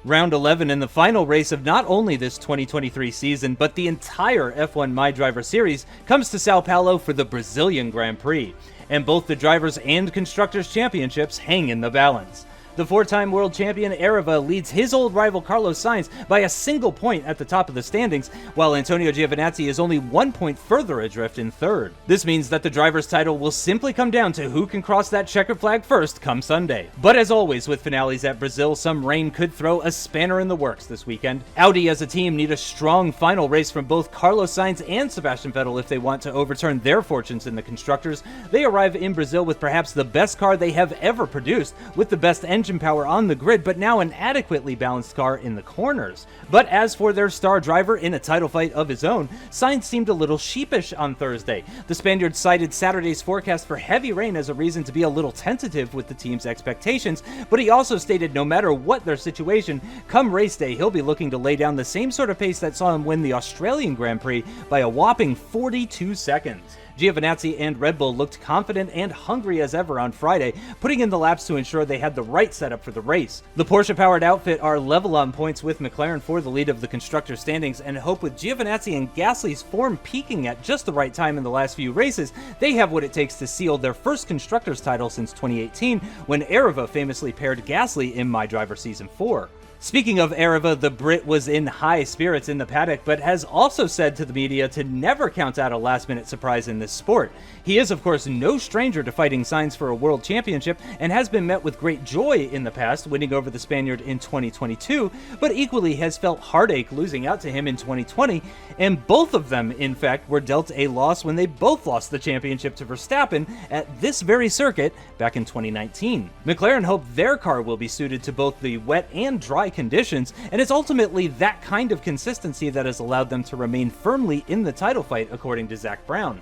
Round 11 in the final race of not only this 2023 season, but the entire F1 MyDriver series comes to Sao Paulo for the Brazilian Grand Prix, and both the Drivers' and Constructors' Championships hang in the balance. The four-time world champion aarava leads his old rival Carlos Sainz by a single point at the top of the standings, while Antonio Giovinazzi is only 1 point further adrift in third. This means that the driver's title will simply come down to who can cross that checkered flag first come Sunday. But as always with finales at Brazil, some rain could throw a spanner in the works this weekend. Audi as a team need a strong final race from both Carlos Sainz and Sebastian Vettel if they want to overturn their fortunes in the Constructors. They arrive in Brazil with perhaps the best car they have ever produced, with the best engine power on the grid, but now an adequately balanced car in the corners. But as for their star driver in a title fight of his own, Sainz seemed a little sheepish on Thursday. The Spaniard cited Saturday's forecast for heavy rain as a reason to be a little tentative with the team's expectations, but he also stated no matter what their situation, come race day he'll be looking to lay down the same sort of pace that saw him win the Australian Grand Prix by a whopping 42 seconds. Giovinazzi and Red Bull looked confident and hungry as ever on Friday, putting in the laps to ensure they had the right setup for the race. The Porsche-powered outfit are level on points with McLaren for the lead of the constructor standings, and hope with Giovinazzi and Gasly's form peaking at just the right time in the last few races, they have what it takes to seal their first constructors title since 2018, when aarava famously paired Gasly in MyDriver Season 4. Speaking of aarava, the Brit was in high spirits in the paddock, but has also said to the media to never count out a last-minute surprise in this sport. He is, of course, no stranger to fighting Sainz for a world championship, and has been met with great joy in the past, winning over the Spaniard in 2022, but equally has felt heartache losing out to him in 2020, and both of them, in fact, were dealt a loss when they both lost the championship to Verstappen at this very circuit back in 2019. McLaren hope their car will be suited to both the wet and dry conditions, and it's ultimately that kind of consistency that has allowed them to remain firmly in the title fight, according to Zach Brown.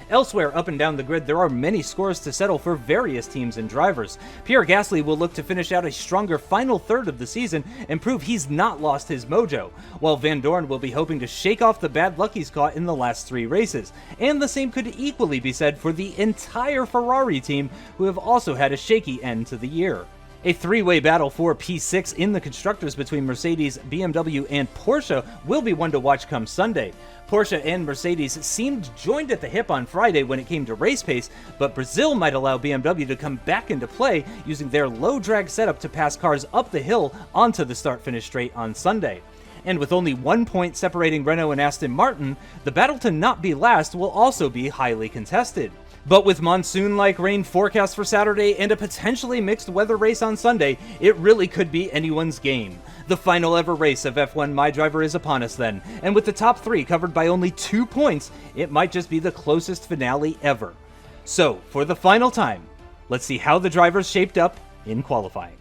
Elsewhere up and down the grid, there are many scores to settle for various teams and drivers. Pierre Gasly will look to finish out a stronger final third of the season and prove he's not lost his mojo, while Van Dorn will be hoping to shake off the bad luck he's caught in the last 3 races. And the same could equally be said for the entire Ferrari team, who have also had a shaky end to the year. A three-way battle for P6 in the Constructors between Mercedes, BMW, and Porsche will be one to watch come Sunday. Porsche and Mercedes seemed joined at the hip on Friday when it came to race pace, but Brazil might allow BMW to come back into play using their low-drag setup to pass cars up the hill onto the start-finish straight on Sunday. And with only 1 point separating Renault and Aston Martin, the battle to not be last will also be highly contested. But with monsoon-like rain forecast for Saturday and a potentially mixed weather race on Sunday, it really could be anyone's game. The final ever race of F1 MyDriver is upon us then, and with the top 3 covered by only 2 points, it might just be the closest finale ever. So, for the final time, let's see how the drivers shaped up in qualifying.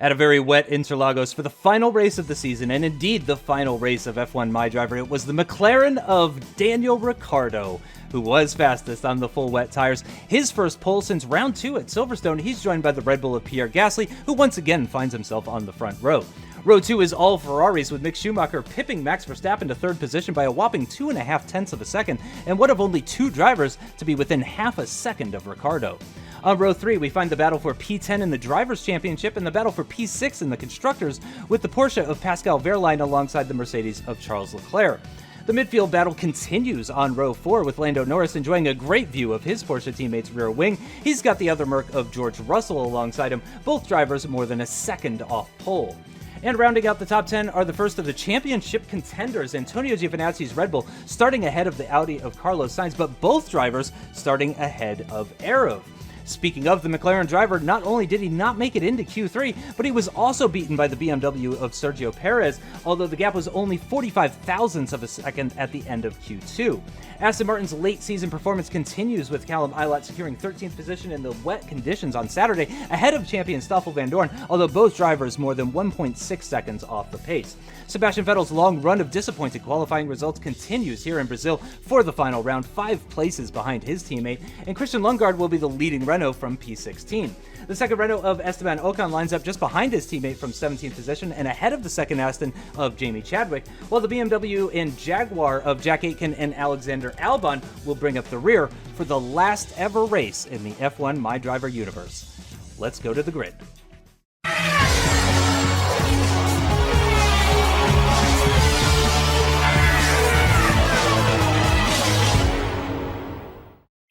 At a very wet Interlagos for the final race of the season, and indeed the final race of F1 MyDriver, it was the McLaren of Daniel Ricciardo who was fastest on the full wet tires. His first pole since round 2 at Silverstone. He's joined by the Red Bull of Pierre Gasly, who once again finds himself on the front row. Row 2 is all Ferraris, with Mick Schumacher pipping Max Verstappen to third position by a whopping 2.5 tenths of a second, and one of only 2 drivers to be within half a second of Ricciardo. On row 3, we find the battle for P10 in the Drivers' Championship and the battle for P6 in the Constructors, with the Porsche of Pascal Wehrlein alongside the Mercedes of Charles Leclerc. The midfield battle continues on row 4, with Lando Norris enjoying a great view of his Porsche teammate's rear wing. He's got the other Merc of George Russell alongside him, both drivers more than a second off pole. And rounding out the top 10 are the first of the championship contenders, Antonio Giovinazzi's Red Bull starting ahead of the Audi of Carlos Sainz, but both drivers starting ahead of aarava. Speaking of the McLaren driver, not only did he not make it into Q3, but he was also beaten by the BMW of Sergio Perez, although the gap was only 45 thousandths of a second at the end of Q2. Aston Martin's late season performance continues, with Callum Ilott securing 13th position in the wet conditions on Saturday, ahead of champion Stoffel Van Dorn, although both drivers more than 1.6 seconds off the pace. Sebastian Vettel's long run of disappointing qualifying results continues here in Brazil for the final round, 5 places behind his teammate, and Christian Lundgaard will be the leading Renault from P16. The second Renault of Esteban Ocon lines up just behind his teammate from 17th position and ahead of the second Aston of Jamie Chadwick, while the BMW and Jaguar of Jack Aitken and Alexander Albon will bring up the rear for the last ever race in the F1 MyDriver universe. Let's go to the grid.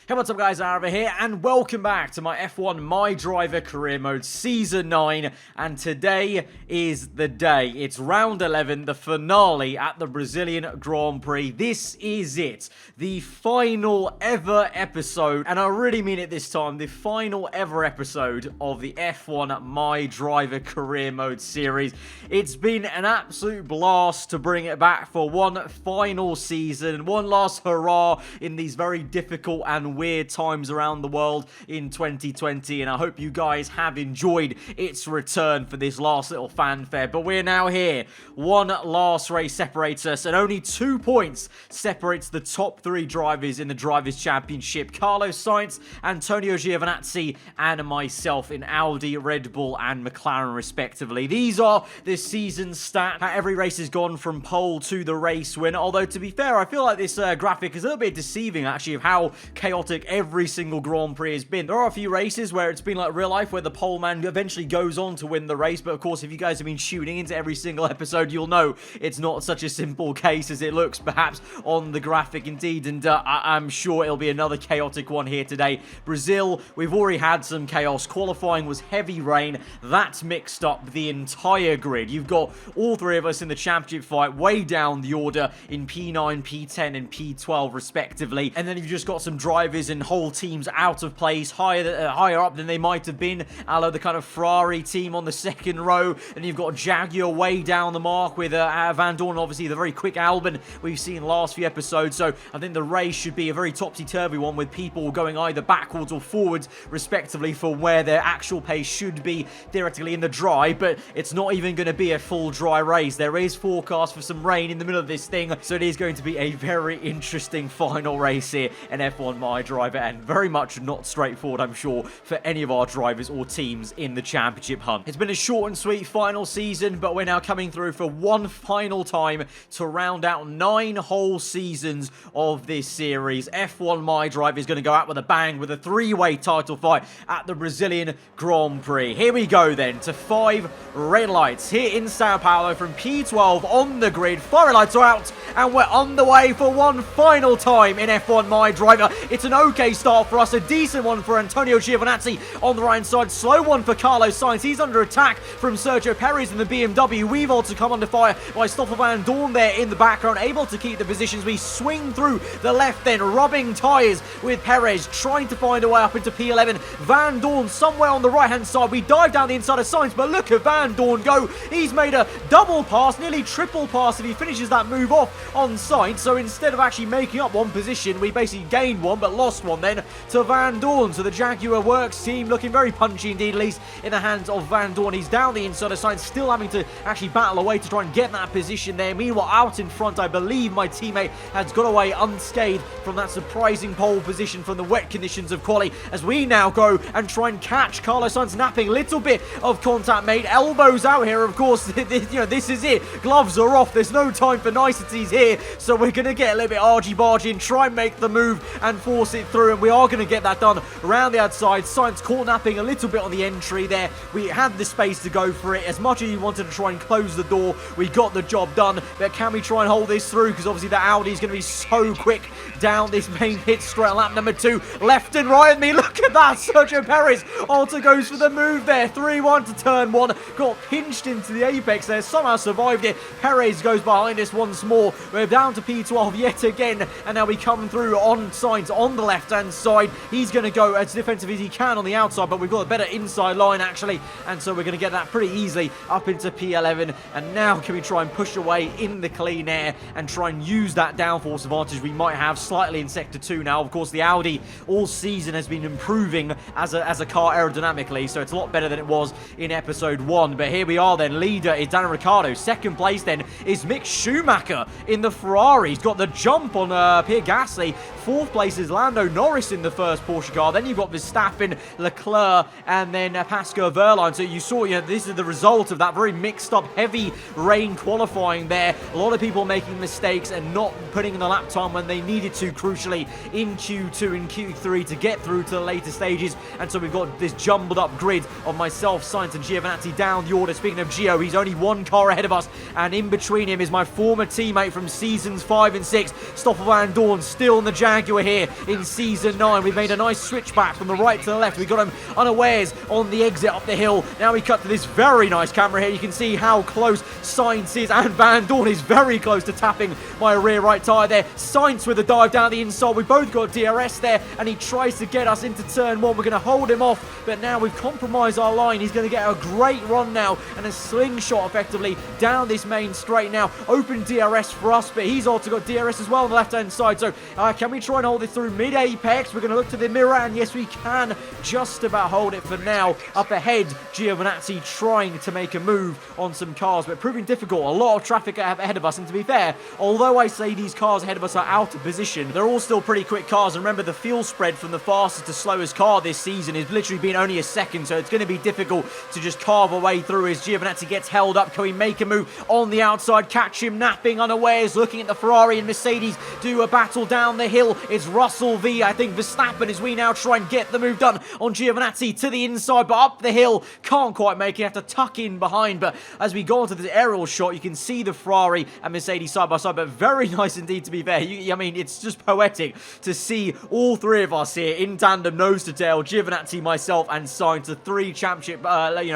Hey, what's up guys, aarava here, and welcome back to my F1 MyDriver Career Mode Season 9, and today is the day. It's round 11, the finale at the Brazilian Grand Prix. This is it, the final ever episode, and I really mean it this time, the final ever episode of the F1 MyDriver Career Mode series. It's been an absolute blast to bring it back for one final season, one last hurrah in these very difficult and weird times around the world in 2020, and I hope you guys have enjoyed its return for this last little fanfare. But we're now here. One last race separates us, and only 2 points separates the top 3 drivers in the Drivers' Championship: Carlos Sainz, Antonio Giovinazzi, and myself in Audi, Red Bull, and McLaren respectively. These are the season stats. How every race has gone from pole to the race winner, although to be fair, I feel like this graphic is a little bit deceiving actually of how chaotic every single Grand Prix has been. There are a few races where it's been like real life, where the pole man eventually goes on to win the race, but of course if you guys have been tuning into every single episode, you'll know it's not such a simple case as it looks perhaps on the graphic indeed, and I'm sure it'll be another chaotic one here today. Brazil, we've already had some chaos. Qualifying was heavy rain. That's mixed up the entire grid. You've got all 3 of us in the championship fight way down the order in P9, P10, and P12 respectively, and then you've just got some drivers and whole teams out of place, higher up than they might have been, a la the kind of Ferrari team on the second row, and you've got Jaguar way down the mark with Van Dorn, obviously the very quick Albon we've seen last few episodes. So I think the race should be a very topsy-turvy one, with people going either backwards or forwards respectively for where their actual pace should be theoretically in the dry, but it's not even going to be a full dry race. There is forecast for some rain in the middle of this thing, so it is going to be a very interesting final race here in F1 MyDriver, and very much not straightforward, I'm sure, for any of our drivers or teams in the championship hunt. It's been a short and sweet final season, but we're now coming through for one final time to round out 9 whole seasons of this series. F1 MyDriver is going to go out with a bang with a 3-way title fight at the Brazilian Grand Prix. Here we go then to 5 red lights here in Sao Paulo from P12 on the grid. 5 red lights are out, and we're on the way for one final time in F1 MyDriver. It's an okay start for us, a decent one for Antonio Giovinazzi on the right side, slow one for Carlos Sainz. He's under attack from Sergio Perez in the BMW. We've also come under fire by Stoffel Van Dorn there in the background, able to keep the positions. We swing through the left then, rubbing tyres with Perez, trying to find a way up into P11. Van Dorn somewhere on the right hand side. We dive down the inside of Sainz, but look at Van Dorn go. He's made a double pass, nearly triple pass if he finishes that move off on Sainz. So instead of actually making up one position, we basically gained one but lost one then to Van Dorn. So the Jaguar Works team looking very punchy indeed, at least in the hands of Van Dorn. He's down the inside of Sainz, still having to actually battle away to try and get that position there. Meanwhile, out in front, I believe my teammate has got away unscathed from that surprising pole position from the wet conditions of quali, as we now go and try and catch Carlos Sainz napping. Little bit of contact made, elbows out here, of course. This is it. Gloves are off. There's no time for niceties here, so we're going to get a little bit argy-bargy and try and make the move and force it through, and we are going to get that done around the outside. Sainz caught napping a little bit on the entry there. We had the space to go for it. As much as he wanted to try and close the door, we got the job done, but can we try and hold this through? Because obviously the Audi is going to be so quick down this main pit straight on lap number 2. Left and right of me, look at that. Sergio Perez also goes for the move there. 3-1 to turn 1. Got pinched into the apex there, somehow survived it. Perez goes behind us once more. We're down to P12 yet again, and now we come through on Sainz on the left-hand side. He's going to go as defensive as he can on the outside, but we've got a better inside line actually, and so we're going to get that pretty easily up into P11. And now can we try and push away in the clean air and try and use that downforce advantage we might have slightly in Sector 2 now. Of course, the Audi all season has been improving as a car aerodynamically, so it's a lot better than it was in Episode 1. But here we are then. Leader is Daniel Ricciardo. Second place then is Mick Schumacher in the Ferrari. He's got the jump on Pierre Gasly. 4th place is Lando Norris in the first Porsche car. Then you've got Verstappen, Leclerc, and then Pascal Wehrlein. So you saw, this is the result of that very mixed up, heavy rain qualifying there. A lot of people making mistakes and not putting in the lap time when they needed to, crucially, in Q2 and Q3 to get through to the later stages. And so we've got this jumbled up grid of myself, Sainz, and Giovinazzi down the order. Speaking of Gio, he's only 1 car ahead of us, and in between him is my former teammate from seasons 5 and 6, Stoffel Van Dorn, still in the Jaguar here in season 9. We've made a nice switchback from the right to the left. We got him unawares on the exit up the hill. Now we cut to this very nice camera here. You can see how close Sainz is, and Van Dorn is very close to tapping my rear right tyre there. Sainz with a dive down the inside. We both got DRS there, and he tries to get us into turn 1. We're going to hold him off, but now we've compromised our line. He's going to get a great run now and a slingshot effectively down this main straight now. Open DRS for us, but he's also got DRS as well on the left-hand side. So can we try and hold it through mid-apex? We're going to look to the mirror, and yes, we can just about hold it for now. Up ahead, Giovinazzi trying to make a move on some cars, but proving difficult. A lot of traffic ahead of us, and to be fair, although I say these cars ahead of us are out of position, they're all still pretty quick cars. And remember, the fuel spread from the fastest to slowest car this season has literally been only a second, so it's going to be difficult to just carve a way through as Giovinazzi gets held up. Can we make a move on the outside? Catch him napping unawares, looking at the Ferrari and Mercedes do a battle down the hill. It's Russell v, I think, Verstappen as we now try and get the move done on Giovinazzi to the inside, but up the hill, can't quite make it, have to tuck in behind. But as we go onto the aerial shot, you can see the Ferrari and Mercedes side by side, but very nice indeed, to be fair. I mean, it's just poetic to see all 3 of us here in tandem, nose to tail, Giovinazzi, myself, and Sainz, the 3 championship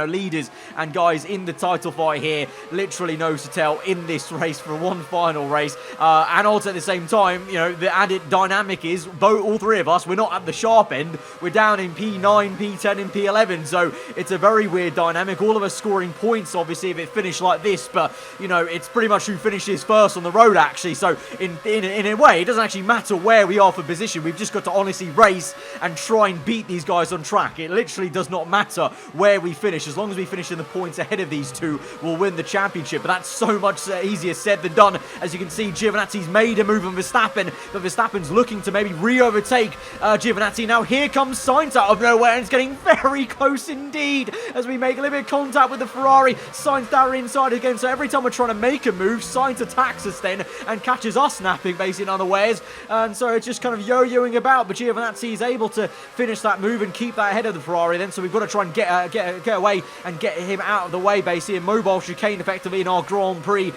leaders and guys in the title fight here, literally nose to tail in this race for one final race. And also at the same time, the added dynamic is all 3 of us, we're not at the sharp end, we're down in P9, P10, and P11, so it's a very weird dynamic. All of us scoring points, obviously, if it finished like this, but it's pretty much who finishes first on the road, actually. So in a way, it doesn't actually matter where we are for position. We've just got to honestly race and try and beat these guys on track. It literally does not matter where we finish. As long as we finish in the points ahead of these 2, we'll win the championship. But that's so much easier said than done. As you can see, Giovinazzi's made a move on Verstappen, but Verstappen's looking to maybe re-overtake Giovinazzi. Now here comes Sainz out of nowhere, and it's getting very close indeed as we make a little bit of contact with the Ferrari. Sainz down inside again, so every time we're trying to make a move, Sainz attacks us then and catches us napping basically unawares, and so it's just kind of yo-yoing about. But Giovinazzi is able to finish that move and keep that ahead of the Ferrari then, so we've got to try and get away and get him out of the way basically, and mobile chicane effectively in our Grand Prix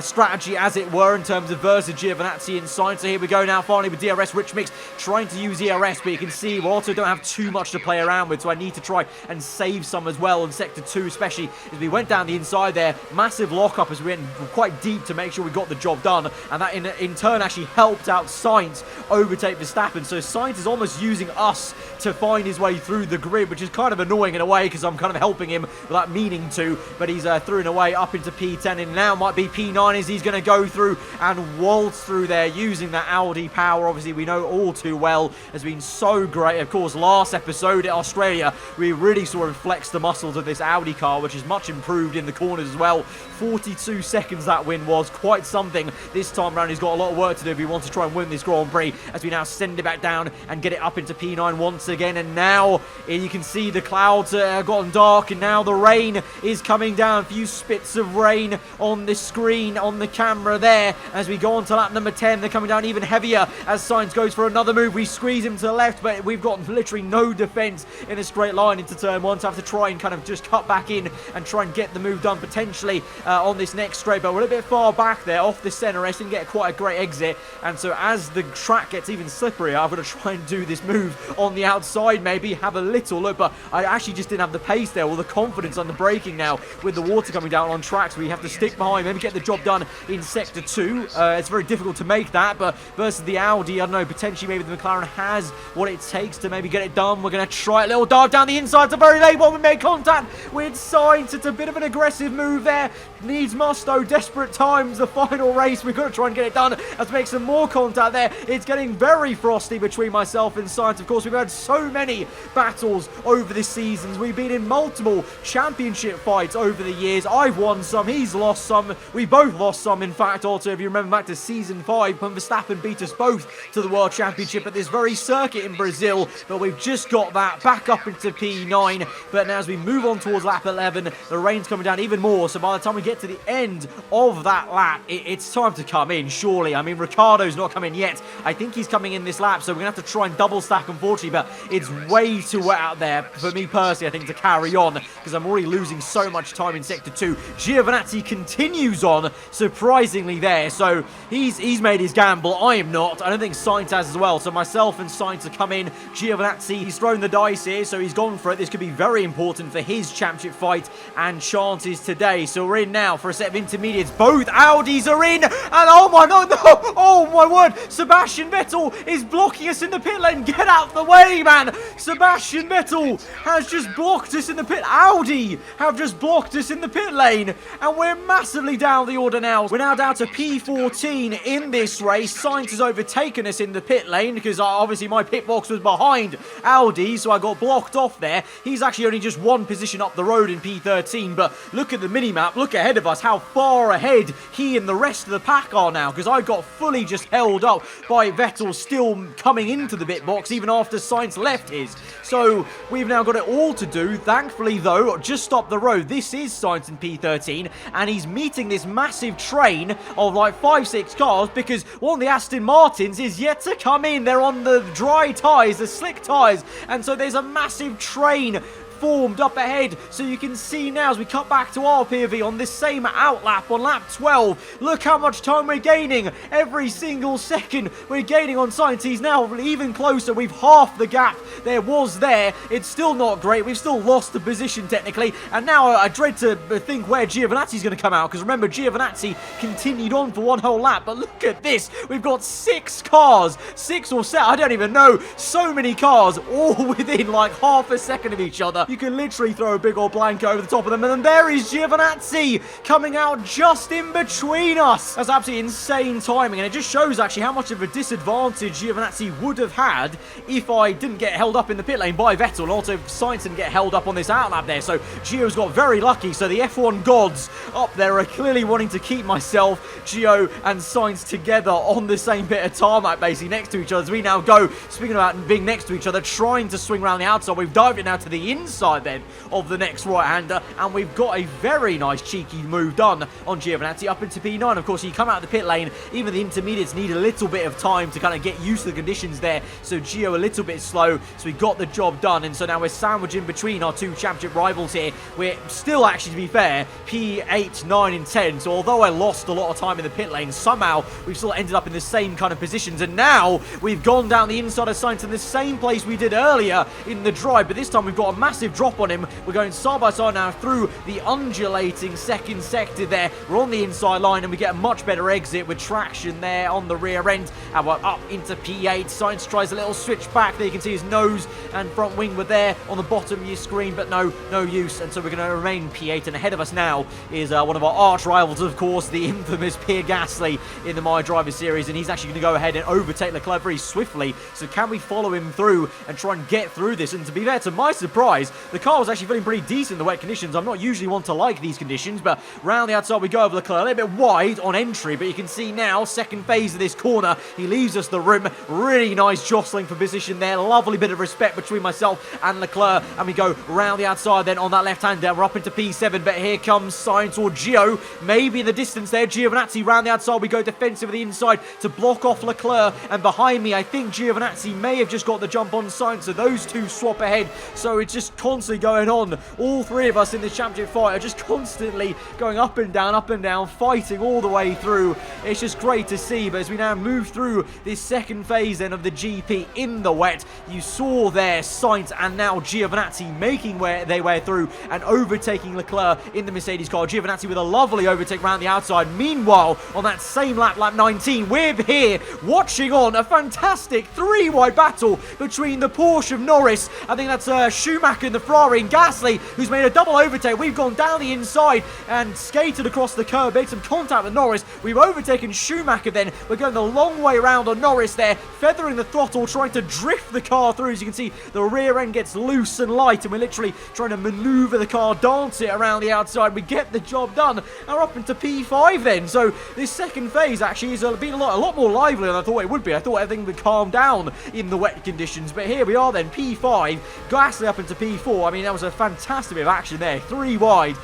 strategy, as it were, in terms of versus Giovinazzi and Sainz. So here we go now finally with DRS. Rich Mix trying to use ERS, but you can see we also don't have too much to play around with, so I need to try and save some as well in Sector 2, especially as we went down the inside there. Massive lock-up as we went quite deep to make sure we got the job done, and that in turn actually helped out Sainz overtake Verstappen. So Sainz is almost using us to find his way through the grid, which is kind of annoying in a way because I'm kind of helping him without meaning to, but he's through and away up into P10, and now might be P9 as he's going to go through and waltz through there using that Audi power. Obviously, we know all too well has been so great. Of course, last episode at Australia, we really saw him flex the muscles of this Audi car, which is much improved in the corners as well. 42 seconds that win was quite something. This time around, he's got a lot of work to do if he wants to try and win this Grand Prix, as we now send it back down and get it up into P9 once again. And now you can see the clouds have gotten dark, and now the rain is coming down. A few spits of rain on the screen on the camera there as we go on to lap number 10. They're coming down even heavier as Sainz goes for another move. We squeeze him to the left, but we've got literally no defense in a straight line into turn 1, so I have to try and kind of just cut back in and try and get the move done potentially on this next straight. But we're a bit far back there off the center. I didn't get quite a great exit, and so as the track gets even slipperier, I've got to try and do this move on the outside, maybe have a little look, but I actually just didn't have the pace there or the confidence on the braking now with the water coming down on tracks. We have to stick behind, maybe get the job done in Sector 2. It's very difficult to make that, but versus the Audi, I don't know, potentially maybe the McLaren has what it takes to maybe get it done. We're going to try a little dive down the inside. It's a very late one. We made contact with Sainz. It's a bit of an aggressive move there. Needs must though, desperate times, the final race. We've got to try and get it done. Let's make some more contact there. It's getting very frosty between myself and Sainz. Of course, we've had so many battles over the seasons. We've been in multiple championship fights over the years. I've won some, he's lost some. We both lost some, in fact, fact, also, if you remember back to Season 5, when Verstappen beat us both to the World Championship at this very circuit in Brazil, but we've just got that back up into P9. But now as we move on towards lap 11, the rain's coming down even more, so by the time we get to the end of that lap, it's time to come in, surely. I mean, Ricciardo's not come in yet. I think he's coming in this lap, so we're going to have to try and double stack, unfortunately, but it's way too wet out there for me personally, I think, to carry on, because I'm already losing so much time in Sector 2. Giovinazzi continues on, surprisingly there, so he's made his gamble. I am not. I don't think Sainz has as well, so myself and Sainz have come in. Giovinazzi, he's thrown the dice here, so he's gone for it. This could be very important for his championship fight and chances today. So we're in now for a set of intermediates. Both Audis are in, and oh my god, no, oh my word, Sebastian Vettel is blocking us in the pit lane. Get out the way, man. Sebastian Vettel has just blocked us in the pit. Audi have just blocked us in the pit lane, and we're massively down the order now. We're now down to P14 in this race. Sainz has overtaken us in the pit lane because obviously my pit box was behind Audi, so I got blocked off there. He's actually only just one position up the road in P13, but look at the minimap, look ahead of us, how far ahead he and the rest of the pack are now, because I got fully just held up by Vettel still coming into the pit box even after Sainz left his. So we've now got it all to do. Thankfully though, just up the road, this is Sainz in P13, and he's meeting this massive train of like 5-6 cars, because one of the Aston Martins is yet to come in. They're on the dry tyres, the slick tyres, and so there's a massive train formed up ahead, so you can see now as we cut back to our POV on this same outlap on lap 12, look how much time we're gaining. Every single second we're gaining on Sainz. He's now even closer. We've halved the gap there was there. It's still not great. We've still lost the position technically, and now I dread to think where Giovinazzi's going to come out, because remember, Giovinazzi continued on for one whole lap. But look at this, we've got 6 cars, 6 or 7, I don't even know, so many cars all within like half a second of each other. You can literally throw a big old blanket over the top of them, and then there is Giovinazzi coming out just in between us. That's absolutely insane timing, and it just shows actually how much of a disadvantage Giovinazzi would have had if I didn't get held up in the pit lane by Vettel, and also Sainz didn't get held up on this outlap there. So Gio's got very lucky. So the F1 gods up there are clearly wanting to keep myself, Gio, and Sainz together on the same bit of tarmac, basically next to each other, as we now go, speaking about being next to each other, trying to swing around the outside. We've dived it now to the inside then of the next right-hander, and we've got a very nice cheeky move done on Giovinazzi up into P9. Of course, you come out of the pit lane, even the intermediates need a little bit of time to kind of get used to the conditions there, so Gio a little bit slow, so we got the job done. And so now we're sandwiched in between our two championship rivals here. We're still, actually, to be fair, P8, 9 and 10, so although I lost a lot of time in the pit lane, somehow we've still ended up in the same kind of positions, and now we've gone down the inside of Sainz in the same place we did earlier in the drive, but this time we've got a massive drop on him. We're going side by side now through the undulating second sector there. We're on the inside line, and we get a much better exit with traction there on the rear end, and we're up into P8. Sainz tries a little switch back there. You can see his nose and front wing were there on the bottom of your screen, but no use, and so we're going to remain P8. And ahead of us now is one of our arch rivals, of course, the infamous Pierre Gasly in the MyDriver series, and he's actually going to go ahead and overtake Leclerc very swiftly. So can we follow him through and try and get through this? And to be fair, to my surprise, the car was actually feeling pretty decent in the wet conditions. I'm not usually one to like these conditions, but round the outside we go over Leclerc, a little bit wide on entry, but you can see now, second phase of this corner, he leaves us the room. Really nice jostling for position there, lovely bit of respect between myself and Leclerc, and we go round the outside then on that left hand down. We're up into P7, but here comes Sainz or Gio, maybe in the distance there. Giovinazzi round the outside, we go defensive with the inside to block off Leclerc, and behind me I think Giovinazzi may have just got the jump on Sainz, so those two swap ahead. So it's just constantly going on. All three of us in this championship fight are just constantly going up and down, fighting all the way through. It's just great to see. But as we now move through this second phase then of the GP in the wet, you saw there Sainz and now Giovinazzi making their way through and overtaking Leclerc in the Mercedes car. Giovinazzi with a lovely overtake around the outside. Meanwhile, on that same lap 19, we're here watching on a fantastic three-wide battle between the Porsche of Norris. I think that's Schumacher's in the Ferrari, and Gasly, who's made a double overtake. We've gone down the inside and skated across the curb, made some contact with Norris. We've overtaken Schumacher then. We're going the long way around on Norris there, feathering the throttle, trying to drift the car through. As you can see, the rear end gets loose and light, and we're literally trying to maneuver the car, dance it around the outside. We get the job done, and we're up into P5 then. So this second phase actually has been a lot more lively than I thought it would be. I thought everything would calm down in the wet conditions, but here we are then, P5, Gasly up into P4. I mean, that was a fantastic bit of action there. 3 wide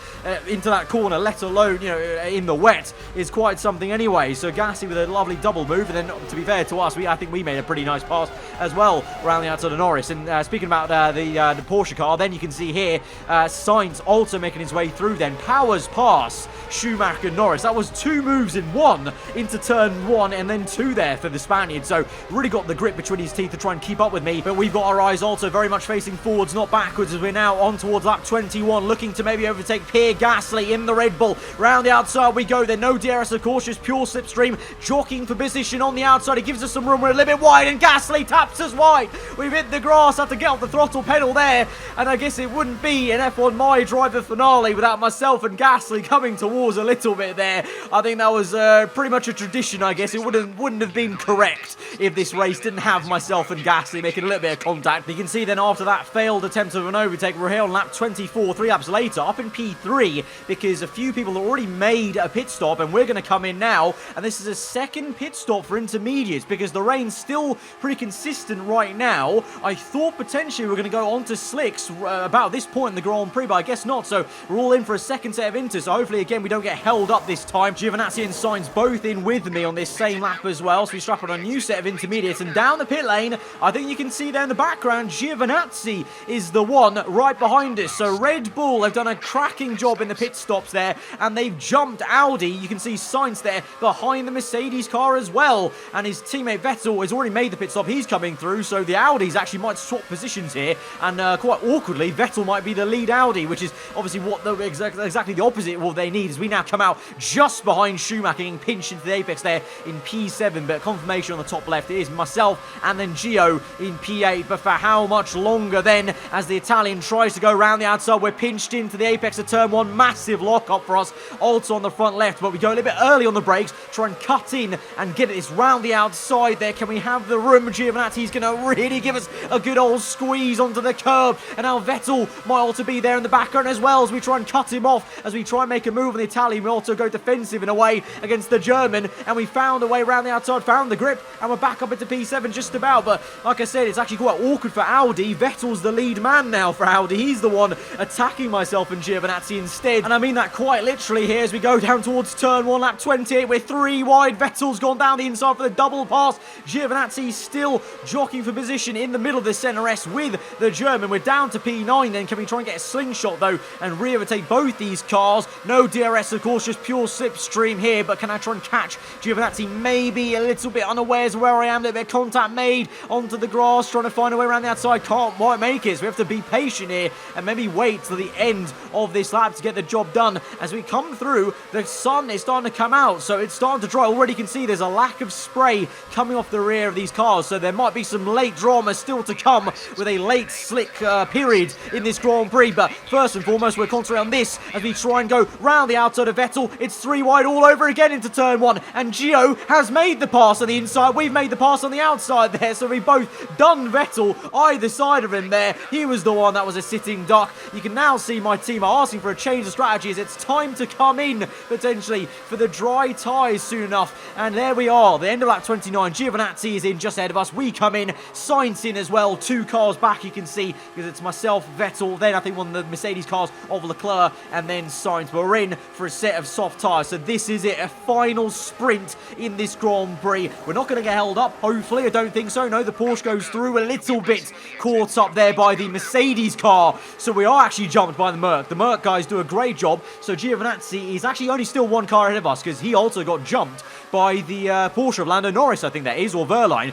into that corner, let alone, you know, in the wet, is quite something anyway. So Gasly with a lovely double move, and then to be fair to us, I think we made a pretty nice pass as well around the outside of Norris. And speaking about the Porsche car, then you can see here Sainz also making his way through then, powers past Schumacher and Norris. That was 2 moves in 1 into turn 1 and then 2 there for the Spaniard. So really got the grip between his teeth to try and keep up with me, but we've got our eyes also very much facing forwards, not backwards, as we're now on towards lap 21, looking to maybe overtake Pierre Gasly in the Red Bull. Round the outside we go. Then no DRS of course, just pure slipstream, jockeying for position on the outside. It gives us some room. We're a little bit wide, and Gasly taps us wide. We've hit the grass, had to get off the throttle pedal there, and I guess it wouldn't be an F1 MyDriver finale without myself and Gasly coming towards a little bit there. I think that was pretty much a tradition, I guess. It wouldn't have been correct if this race didn't have myself and Gasly making a little bit of contact. You can see then after that failed attempt of an overtake, we're here on lap 24, 3 laps later, up in P3, because a few people have already made a pit stop, and we're going to come in now, and this is a second pit stop for intermediates, because the rain's still pretty consistent right now. I thought potentially we're going to go on to slicks about this point in the Grand Prix, but I guess not, so we're all in for a second set of inters, so hopefully again we don't get held up this time. Giovinazzi and Sainz both in with me on this same lap as well, so we strap on a new set of intermediates, and down the pit lane, I think you can see there in the background, Giovinazzi is the one right behind us. So Red Bull have done a cracking job in the pit stops there, and they've jumped Audi. You can see Sainz there behind the Mercedes car as well, and his teammate Vettel has already made the pit stop. He's coming through, so the Audis actually might swap positions here, and quite awkwardly, Vettel might be the lead Audi, which is obviously what exactly the opposite of what they need, as we now come out just behind Schumacher, getting pinched into the apex there in P7, but confirmation on the top left, it is myself and then Gio in P8, but for how much longer then, as the Italian tries to go around the outside. We're pinched into the apex of turn 1, massive lock up for us, also on the front left, but we go a little bit early on the brakes, try and cut in and get this round the outside there. Can we have the room? Giovinazzi's going to really give us a good old squeeze onto the curb, and now Vettel might also be there in the background as well, as we try and cut him off, as we try and make a move on the Italian. We also go defensive in a way against the German, and we found a way around the outside, found the grip, and we're back up into P7 just about. But like I said, it's actually quite awkward for Audi. Vettel's the lead man now for Audi. He's the one attacking myself and Giovinazzi instead, and I mean that quite literally here as we go down towards turn 1, lap 28. We're 3 wide. Vettel's gone down the inside for the double pass. Giovinazzi still jockeying for position in the middle of the centre S with the German. We're down to P9 then. Can we try and get a slingshot though and re-overtake both these cars? No DRS of course, just pure slipstream here, but can I try and catch Giovinazzi? Maybe a little bit unawares where I am. A little bit of contact made onto the grass, trying to find a way around the outside. Can't quite make it, so we have to be patient here and maybe wait till the end of this lap to get the job done. As we come through, the sun is starting to come out, so it's starting to dry. Already can see there's a lack of spray coming off the rear of these cars, so there might be some late drama still to come with a late slick period in this Grand Prix. But first and foremost, we're concentrating on this as we try and go round the outside of Vettel. It's 3 wide all over again into turn 1, and Gio has made the pass on the inside. We've made the pass on the outside there, so we've both done Vettel either side of him there. He was the one that was a sitting duck. You can now see my team are asking for a change of strategy, as it's time to come in potentially for the dry tyres soon enough. And there we are, the end of lap 29. Giovinazzi is in just ahead of us. We come in, Sainz in as well, 2 cars back you can see, because it's myself, Vettel, then I think one of the Mercedes cars of Leclerc, and then Sainz. We're in for a set of soft tyres, so this is it, a final sprint in this Grand Prix. We're not going to get held up, hopefully. I don't think so. No, the Porsche goes through a little bit, caught up there by the Mercedes car, so we are actually jumped by the Merc. The Merc guys do a great job, so Giovinazzi is actually only still 1 car ahead of us, because he also got jumped by the Porsche of Lando Norris, I think that is, or Verline,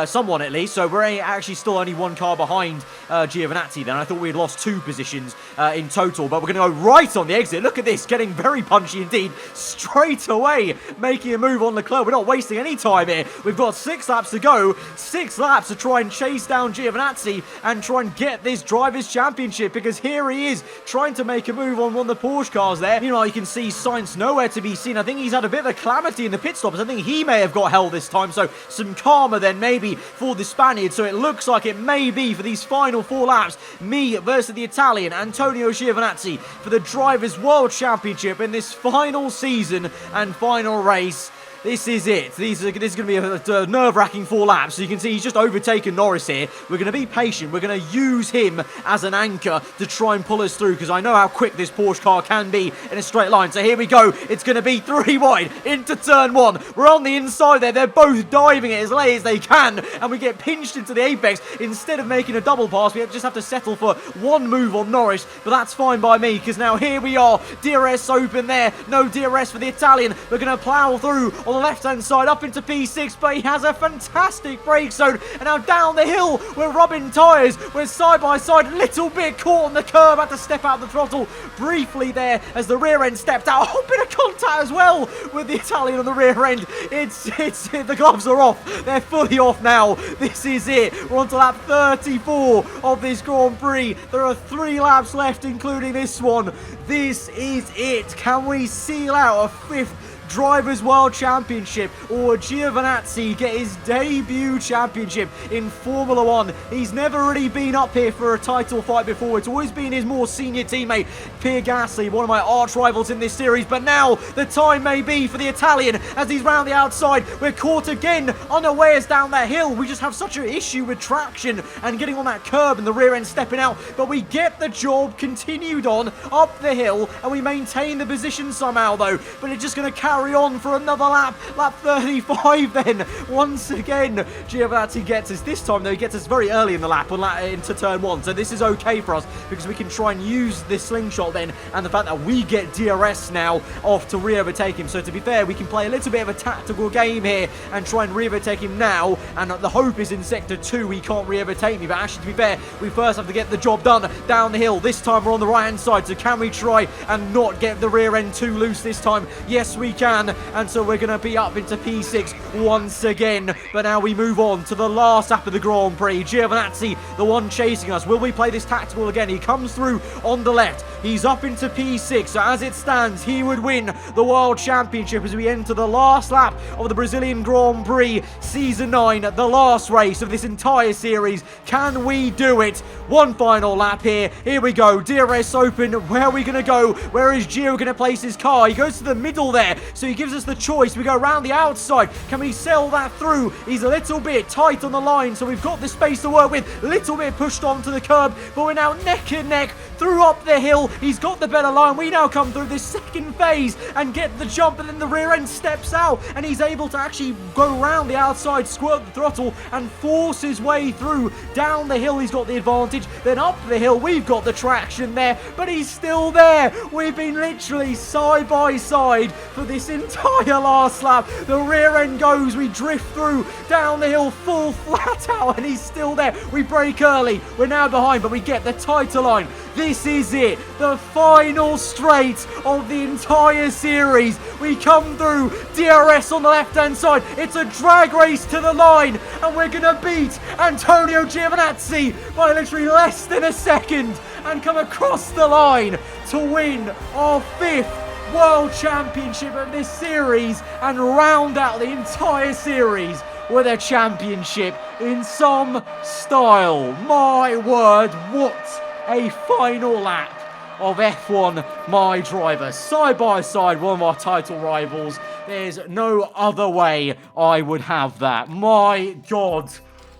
someone at least. So we're actually still only one car behind Giovinazzi then. I thought we had lost 2 positions in total, but we're going to go right on the exit. Look at this, getting very punchy indeed, straight away making a move on Leclerc. We're not wasting any time here. We've got 6 laps to go, 6 laps to try and chase down Giovinazzi and try and get this Drivers' Championship, because here he is trying to make a move on one of the Porsche cars there. Meanwhile, you can see Sainz nowhere to be seen. I think he's had a bit of a calamity in the pit stops. I think he may have got hell this time, so some karma then maybe for the Spaniard. So it looks like it may be for these final 4 laps, me versus the Italian, Antonio Giovinazzi, for the Drivers' World Championship in this final season and final race. This is it. This is going to be a nerve-wracking 4 laps. So you can see he's just overtaken Norris here. We're going to be patient. We're going to use him as an anchor to try and pull us through, because I know how quick this Porsche car can be in a straight line. So here we go. It's going to be 3 wide into turn 1. We're on the inside there. They're both diving it as late as they can, and we get pinched into the apex. Instead of making a double pass, we just have to settle for 1 move on Norris, but that's fine by me, because now here we are. DRS open there. No DRS for the Italian. We're going to plow through on the left-hand side up into P6, but he has a fantastic brake zone. And now down the hill, we're rubbing tyres. We're side by side, a little bit caught on the curb. Had to step out the throttle briefly there as the rear end stepped out. A bit of contact as well with the Italian on the rear end. The gloves are off. They're fully off now. This is it. We're on to lap 34 of this Grand Prix. There are 3 laps left, including this one. This is it. Can we seal out a 5th Drivers' World Championship, or Giovinazzi get his debut championship in Formula 1? He's never really been up here for a title fight before. It's always been his more senior teammate, Pierre Gasly, one of my arch rivals in this series. But now the time may be for the Italian as he's round the outside. We're caught again unawares down that hill. We just have such an issue with traction and getting on that curb and the rear end stepping out. But we get the job continued on up the hill, and we maintain the position somehow though. But it's just going to carry on for another lap. Lap 35 then. Once again, Giovinazzi gets us. This time though, he gets us very early in the lap into turn 1. So this is okay for us, because we can try and use this slingshot then, and the fact that we get DRS now off to re-overtake him. So to be fair, we can play a little bit of a tactical game here and try and re-overtake him now. And the hope is in sector 2 he can't re-overtake me. But actually, to be fair, we first have to get the job done down the hill. This time we're on the right-hand side. So can we try and not get the rear end too loose this time? Yes, we can. And so we're going to be up into P6 once again. But now we move on to the last lap of the Grand Prix. Giovinazzi, the one chasing us. Will we play this tactical again? He comes through on the left. He's up into P6. So as it stands, he would win the World Championship as we enter the last lap of the Brazilian Grand Prix Season 9, the last race of this entire series. Can we do it? One final lap here. Here we go. DRS open. Where are we going to go? Where is Gio going to place his car? He goes to the middle there. So he gives us the choice. We go around the outside. Can we sell that through? He's a little bit tight on the line, so we've got the space to work with. A little bit pushed onto the curb, but we're now neck and neck through up the hill. He's got the better line. We now come through this second phase and get the jump, and then the rear end steps out, and he's able to actually go around the outside, squirt the throttle, and force his way through. Down the hill, he's got the advantage. Then up the hill, we've got the traction there, but he's still there. We've been literally side by side for this entire last lap. The rear end goes, we drift through down the hill full flat out, and he's still there. We brake early. We're now behind, but we get the tighter line. This is it, the final straight of the entire series. We come through, DRS on the left-hand side. It's a drag race to the line, and we're going to beat Antonio Giovinazzi by literally less than a second and come across the line to win our 5th World Championship of this series and round out the entire series with a championship in some style. My word, what a final lap of F1 MyDriver. Side by side, one of our title rivals. There's no other way I would have that. My God,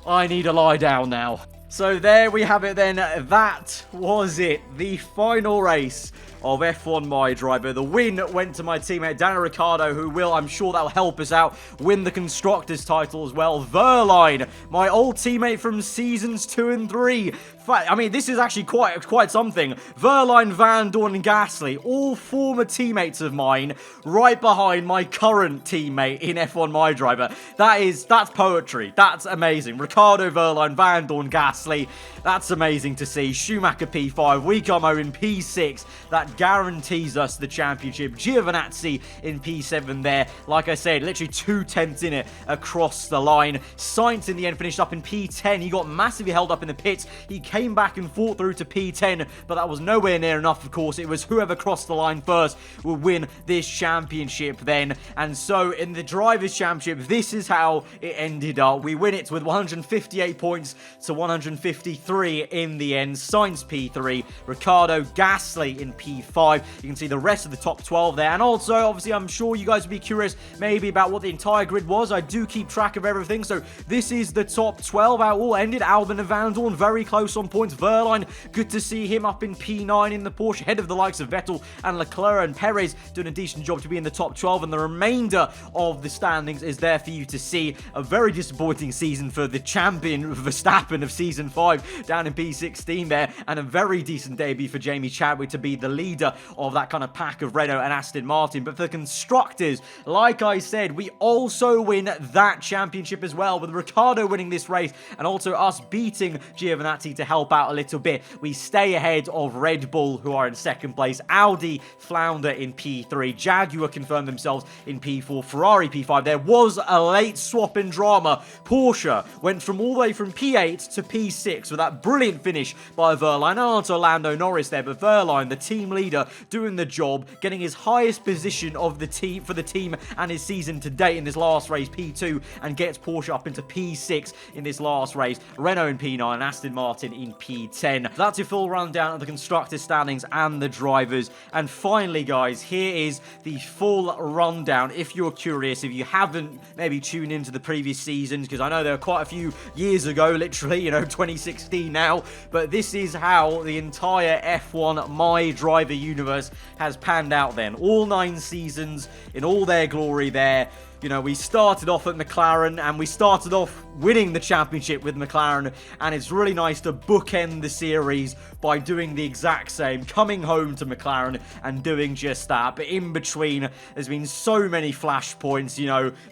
I need to lie down now. So there we have it then. That was it. The final race of F1 MyDriver. The win went to my teammate Daniel Ricciardo, who will, I'm sure that will help us out, win the Constructors title as well. Verline, my old teammate from seasons 2 and 3, fact, I mean, this is actually quite something. Verline, Van Dorn, and Gasly, all former teammates of mine, right behind my current teammate in F1 MyDriver. That's poetry. That's amazing. Ricardo, Verline, Van Dorn, Gasly. That's amazing to see. Schumacher P5, WE GOOOO in P6. That guarantees us the championship. Giovinazzi in P7 there. Like I said, literally 2/10 in it across the line. Sainz in the end finished up in P10. He got massively held up in the pits. He came back and fought through to P10, but that was nowhere near enough, of course. It was whoever crossed the line first would win this championship then. And so in the Drivers' Championship, this is how it ended up. We win it with 158 points to 153 in the end. Sainz P3, Ricardo, Gasly in P5. You can see the rest of the top 12 there. And also, obviously, I'm sure you guys would be curious maybe about what the entire grid was. I do keep track of everything. So this is the top 12 how it all ended. Albon and Van Dorn very close on points. Verline, good to see him up in P9 in the Porsche, ahead of the likes of Vettel and Leclerc, and Perez doing a decent job to be in the top 12. And the remainder of the standings is there for you to see. A very disappointing season for the champion Verstappen of Season 5 down in P16 there, and a very decent debut for Jamie Chadwick to be the leader of that kind of pack of Renault and Aston Martin. But for the constructors, like I said, we also win that championship as well, with Ricciardo winning this race and also us beating Giovinazzi to help out a little bit. We stay ahead of Red Bull, who are in second place. Audi flounder in P3. Jaguar confirmed themselves in P4. Ferrari P5. There was a late swap in drama. Porsche went from all the way from P8 to P6 with that brilliant finish by Verline, and also Lando Norris there. But Verline, the team leader, doing the job, getting his highest position of the team for the team and his season to date in this last race, P2, and gets Porsche up into P6 in this last race. Renault in P9 and Aston Martin in P10. That's your full rundown of the constructors standings and the drivers. And finally, guys, here is the full rundown. If you're curious, if you haven't maybe tuned into the previous seasons, because I know there are quite a few years ago, literally, 2016 now, but this is how the entire F1 MyDriver universe has panned out then. All 9 seasons in all their glory there. We started off at McLaren, and we started off winning the championship with McLaren, and it's really nice to bookend the series by doing the exact same, coming home to McLaren and doing just that. But in between, there's been so many flashpoints,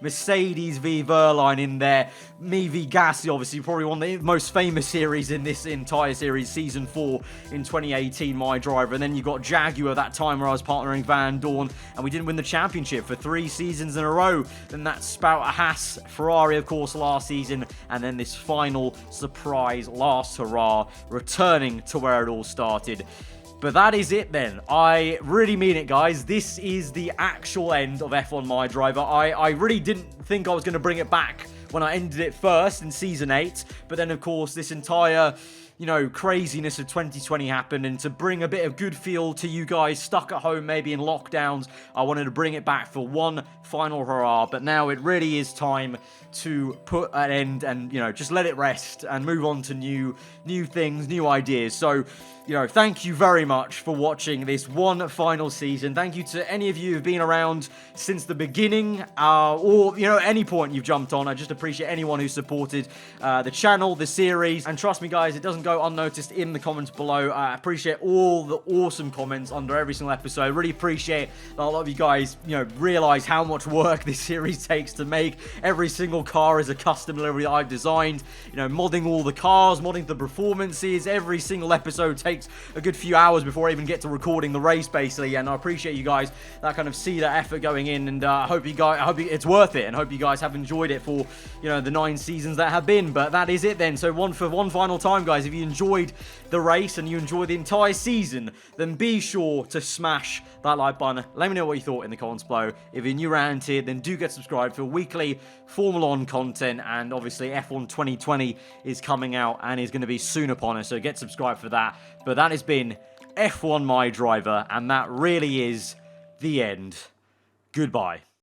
Mercedes v Verline in there, me v Gasly, obviously probably one of the most famous series in this entire series, Season 4 in 2018, MyDriver, and then you got Jaguar that time where I was partnering Van Dorn, and we didn't win the championship for 3 seasons in a row. Then that spout a Haas, Ferrari, of course, last season, and then this final surprise last hurrah, returning to where it all started. But that is it then. I really mean it, guys. This is the actual end of F1 MyDriver. I really didn't think I was going to bring it back when I ended it first in Season 8, but then, of course, this entire craziness of 2020 happened, and to bring a bit of good feel to you guys stuck at home, maybe in lockdowns, I wanted to bring it back for one final hurrah. But now it really is time to put an end and, just let it rest and move on to new things, new ideas. So, thank you very much for watching this one final season. Thank you to any of you who've been around since the beginning, or, any point you've jumped on. I just appreciate anyone who supported the channel, the series. And trust me, guys, it doesn't go unnoticed in the comments below. I appreciate all the awesome comments under every single episode. I really appreciate that a lot of you guys, realize how much work this series takes to make. Every single car is a custom delivery that I've designed. Modding all the cars, modding the performances. Every single episode takes a good few hours before I even get to recording the race, basically. And I appreciate you guys that kind of see that effort going in, and I hope it's worth it, and hope you guys have enjoyed it for the 9 seasons that have been. But that is it then. So one final time, guys, if you enjoyed the race and you enjoyed the entire season, then be sure to smash that like button. Let me know what you thought in the comments below. If you're new around here, then do get subscribed for weekly Formula 1 content, and obviously F1 2020 is coming out and is going to be soon upon us, so get subscribed for that. But that has been F1 MyDriver, and that really is the end. Goodbye.